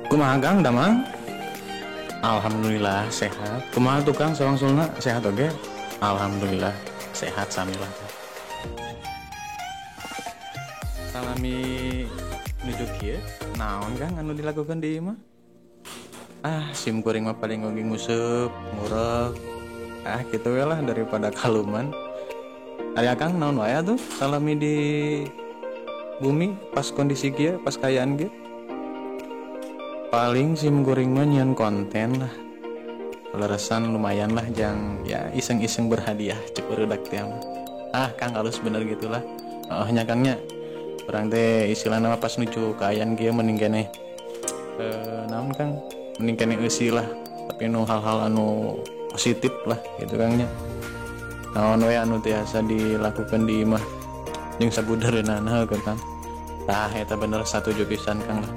Kumaha Kang Damang? Alhamdulillah sehat. Kumaha tukang sawangsulna sehat oge? Alhamdulillah sehat samilah. Salami nuju kieu naon Kang anu dilakukan di imah? Sim kuring mah paling oge nguseup, ngurek. Kitu we lah daripada kaluman. Aya Kang naon wae tuh salami di bumi pas kondisi kieu, pas kayaan kieu? Paling sim kuring mah nyian konten lah. Leresan lumayan lah jang ya iseng-iseng berhadiah cek budak teh mah. Kang halus bener gitulah. Nya Kangnya orang teh istilahna pas nuju kayaan kieu mending keneh naon Kang mending keneh eusi lah tapi nu hal-hal anu positif lah gitu Kangnya. Naon we anu tiasa dilakukan di imah jeung sabudareunana kan Kang. Eta bener satuju pisan Kang lah.